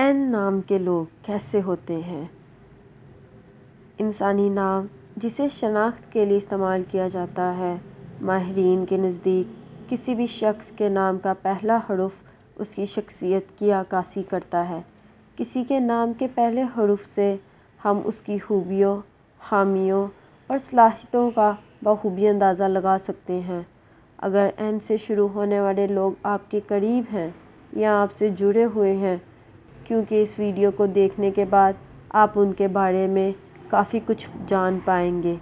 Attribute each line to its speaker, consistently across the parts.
Speaker 1: N نام کے لوگ کیسے ہوتے ہیں؟ انسانی نام جسے شناخت کے لیے استعمال کیا جاتا ہے۔ ماہرین کے نزدیک کسی بھی شخص کے نام کا پہلا حرف اس کی شخصیت کی عکاسی کرتا ہے۔ کسی کے نام کے پہلے حرف سے ہم اس کی خوبیوں، خامیوں اور صلاحیتوں کا بخوبی اندازہ لگا سکتے ہیں۔ اگر این سے شروع ہونے والے لوگ آپ کے قریب ہیں یا آپ سے جڑے ہوئے ہیں، کیونکہ اس ویڈیو کو دیکھنے کے بعد آپ ان کے بارے میں کافی کچھ جان پائیں گے۔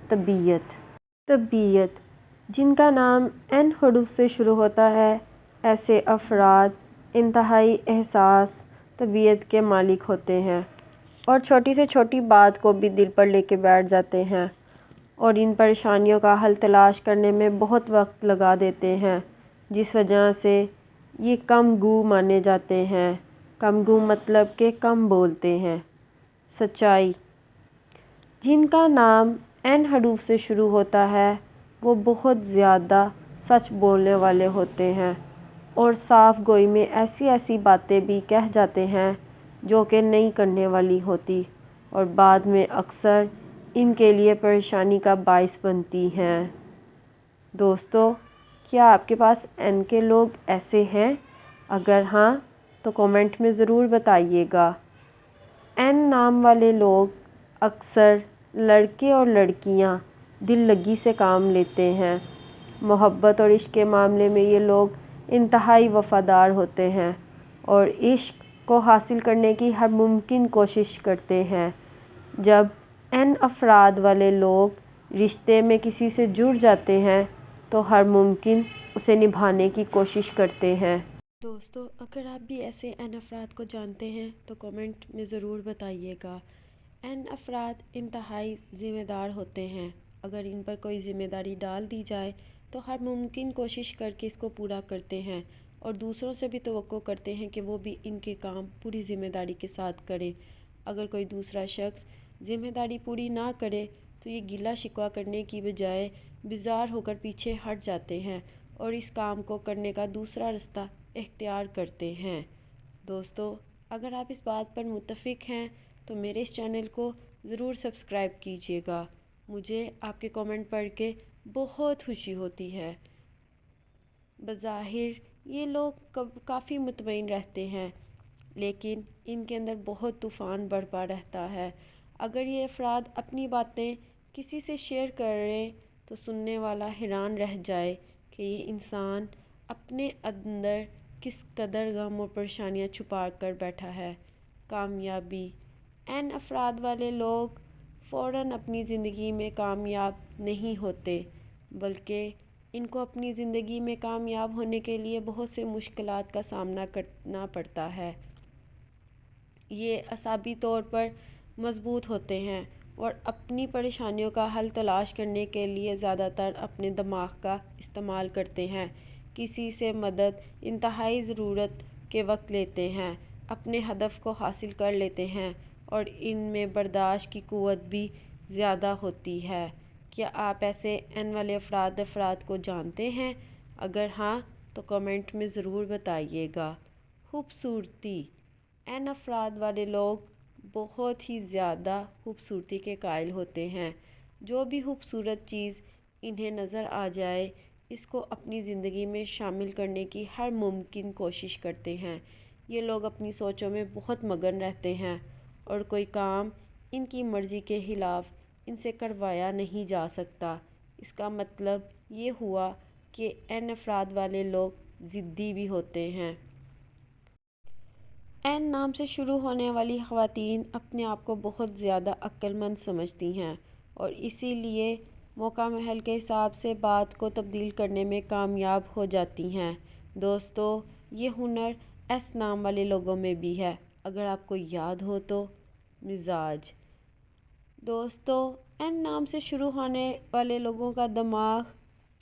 Speaker 1: طبیعت جن کا نام این حرف سے شروع ہوتا ہے، ایسے افراد انتہائی حساس طبیعت کے مالک ہوتے ہیں اور چھوٹی سے چھوٹی بات کو بھی دل پر لے کے بیٹھ جاتے ہیں اور ان پریشانیوں کا حل تلاش کرنے میں بہت وقت لگا دیتے ہیں، جس وجہ سے یہ کم گو مانے جاتے ہیں۔ کم گو مطلب کہ کم بولتے ہیں۔ سچائی جن کا نام این حرف سے شروع ہوتا ہے، وہ بہت زیادہ سچ بولنے والے ہوتے ہیں اور صاف گوئی میں ایسی باتیں بھی کہہ جاتے ہیں جو کہ نہیں کرنے والی ہوتی اور بعد میں اکثر ان کے لیے پریشانی کا باعث بنتی ہیں۔ دوستو، کیا آپ کے پاس این کے لوگ ایسے ہیں؟ اگر ہاں تو کامنٹ میں ضرور بتائیے گا۔ این نام والے لوگ اکثر لڑکے اور لڑکیاں دل لگی سے کام لیتے ہیں۔ محبت اور عشق کے معاملے میں یہ لوگ انتہائی وفادار ہوتے ہیں اور عشق کو حاصل کرنے کی ہر ممکن کوشش کرتے ہیں۔ جب این افراد والے لوگ رشتے میں کسی سے جڑ جاتے ہیں تو ہر ممکن اسے نبھانے کی کوشش کرتے ہیں۔ دوستو، اگر آپ بھی ایسے این افراد کو جانتے ہیں تو کامنٹ میں ضرور بتائیے گا۔ این افراد انتہائی ذمہ دار ہوتے ہیں۔ اگر ان پر کوئی ذمہ داری ڈال دی جائے تو ہر ممکن کوشش کر کے اس کو پورا کرتے ہیں اور دوسروں سے بھی توقع کرتے ہیں کہ وہ بھی ان کے کام پوری ذمہ داری کے ساتھ کریں۔ اگر کوئی دوسرا شخص ذمہ داری پوری نہ کرے تو یہ گلہ شکوہ کرنے کی بجائے بیزار ہو کر پیچھے ہٹ جاتے ہیں اور اس کام کو کرنے کا دوسرا راستہ اختیار کرتے ہیں۔ دوستو، اگر آپ اس بات پر متفق ہیں تو میرے اس چینل کو ضرور سبسکرائب کیجیے گا۔ مجھے آپ کے کامنٹ پڑھ کے بہت خوشی ہوتی ہے۔ بظاہر یہ لوگ کافی مطمئن رہتے ہیں، لیکن ان کے اندر بہت طوفان برپا رہتا ہے۔ اگر یہ افراد اپنی باتیں کسی سے شیئر کریں تو سننے والا حیران رہ جائے کہ یہ انسان اپنے اندر کس قدر غم اور پریشانیاں چھپا کر بیٹھا ہے۔ کامیابی این افراد والے لوگ فوراً اپنی زندگی میں کامیاب نہیں ہوتے، بلکہ ان کو اپنی زندگی میں کامیاب ہونے کے لیے بہت سے مشکلات کا سامنا کرنا پڑتا ہے۔ یہ اعصابی طور پر مضبوط ہوتے ہیں اور اپنی پریشانیوں کا حل تلاش کرنے کے لیے زیادہ تر اپنے دماغ کا استعمال کرتے ہیں۔ کسی سے مدد انتہائی ضرورت کے وقت لیتے ہیں، اپنے ہدف کو حاصل کر لیتے ہیں اور ان میں برداشت کی قوت بھی زیادہ ہوتی ہے۔ کیا آپ ایسے این والے افراد کو جانتے ہیں؟ اگر ہاں تو کامنٹ میں ضرور بتائیے گا۔ خوبصورتی این افراد والے لوگ بہت ہی زیادہ خوبصورتی کے قائل ہوتے ہیں۔ جو بھی خوبصورت چیز انہیں نظر آ جائے، اس کو اپنی زندگی میں شامل کرنے کی ہر ممکن کوشش کرتے ہیں۔ یہ لوگ اپنی سوچوں میں بہت مگن رہتے ہیں اور کوئی کام ان کی مرضی کے خلاف ان سے کروایا نہیں جا سکتا۔ اس کا مطلب یہ ہوا کہ این افراد والے لوگ ضدی بھی ہوتے ہیں۔ این نام سے شروع ہونے والی خواتین اپنے آپ کو بہت زیادہ عقل مند سمجھتی ہیں اور اسی لیے موقع محل کے حساب سے بات کو تبدیل کرنے میں کامیاب ہو جاتی ہیں۔ دوستو، یہ ہنر ایس نام والے لوگوں میں بھی ہے۔ اگر آپ کو یاد ہو تو مزاج۔ دوستو، این نام سے شروع ہونے والے لوگوں کا دماغ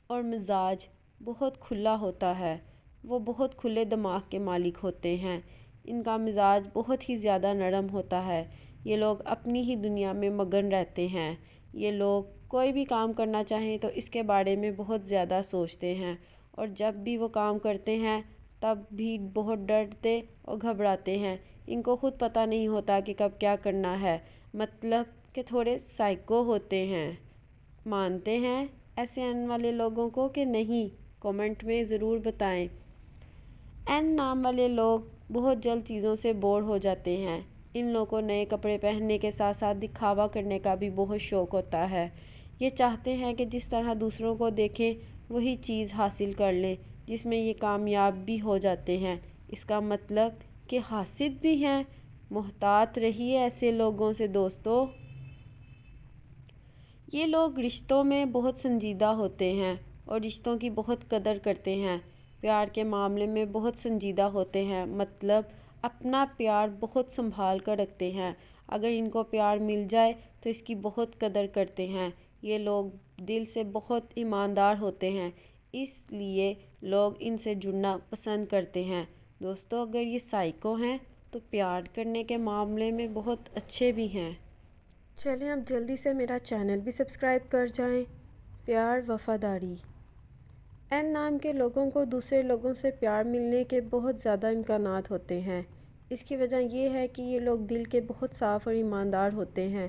Speaker 1: اور مزاج بہت کھلا ہوتا ہے۔ وہ بہت کھلے دماغ کے مالک ہوتے ہیں۔ ان کا مزاج بہت ہی زیادہ نرم ہوتا ہے۔ یہ لوگ اپنی ہی دنیا میں مگن رہتے ہیں۔ یہ لوگ کوئی بھی کام کرنا چاہیں تو اس کے بارے میں بہت زیادہ سوچتے ہیں اور جب بھی وہ کام کرتے ہیں تب بھی بہت ڈرتے اور گھبراتے ہیں۔ ان کو خود پتہ نہیں ہوتا کہ کب کیا کرنا ہے، مطلب کہ تھوڑے سائیکو ہوتے ہیں۔ مانتے ہیں ایسے این والے لوگوں کو کہ نہیں؟ کمنٹ میں ضرور بتائیں۔ این نام والے لوگ بہت جلد چیزوں سے بور ہو جاتے ہیں۔ ان لوگوں کو نئے کپڑے پہننے کے ساتھ ساتھ دکھاوا کرنے کا بھی بہت شوق ہوتا ہے۔ یہ چاہتے ہیں کہ جس طرح دوسروں کو دیکھیں وہی چیز حاصل کر لیں، جس میں یہ کامیاب بھی ہو جاتے ہیں۔ اس کا مطلب کہ حاسد بھی ہیں۔ محتاط رہیے ایسے لوگوں سے دوستو۔ یہ لوگ رشتوں میں بہت سنجیدہ ہوتے ہیں اور رشتوں کی بہت قدر کرتے ہیں۔ پیار کے معاملے میں بہت سنجیدہ ہوتے ہیں، مطلب اپنا پیار بہت سنبھال کر رکھتے ہیں۔ اگر ان کو پیار مل جائے تو اس کی بہت قدر کرتے ہیں۔ یہ لوگ دل سے بہت ایماندار ہوتے ہیں، اس لیے لوگ ان سے جڑنا پسند کرتے ہیں۔ دوستو اگر یہ سائیکو ہیں تو پیار کرنے کے معاملے میں بہت اچھے بھی ہیں۔ چلیں اب جلدی سے میرا چینل بھی سبسکرائب کر جائیں۔ پیار وفاداری۔ این نام کے لوگوں کو دوسرے لوگوں سے پیار ملنے کے بہت زیادہ امکانات ہوتے ہیں۔ اس کی وجہ یہ ہے کہ یہ لوگ دل کے بہت صاف اور ایماندار ہوتے ہیں۔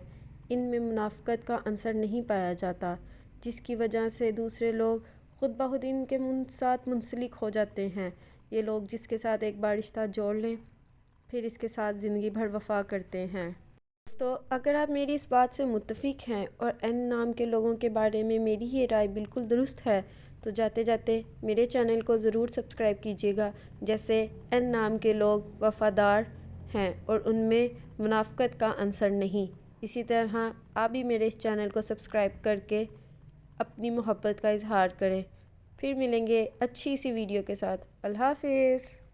Speaker 1: ان میں منافقت کا عنصر نہیں پایا جاتا، جس کی وجہ سے دوسرے لوگ خود بخود ان کے ساتھ منسلک ہو جاتے ہیں۔ یہ لوگ جس کے ساتھ ایک بار رشتہ جوڑ لیں پھر اس کے ساتھ زندگی بھر وفا کرتے ہیں۔ دوستو اگر آپ میری اس بات سے متفق ہیں اور این نام کے لوگوں کے بارے میں میری یہ رائے بالکل درست ہے تو جاتے جاتے میرے چینل کو ضرور سبسکرائب کیجیے گا۔ جیسے این نام کے لوگ وفادار ہیں اور ان میں منافقت کا عنصر نہیں، اسی طرح آپ بھی میرے اس چینل کو سبسکرائب کر کے اپنی محبت کا اظہار کریں۔ پھر ملیں گے اچھی سی ویڈیو کے ساتھ۔ اللہ حافظ۔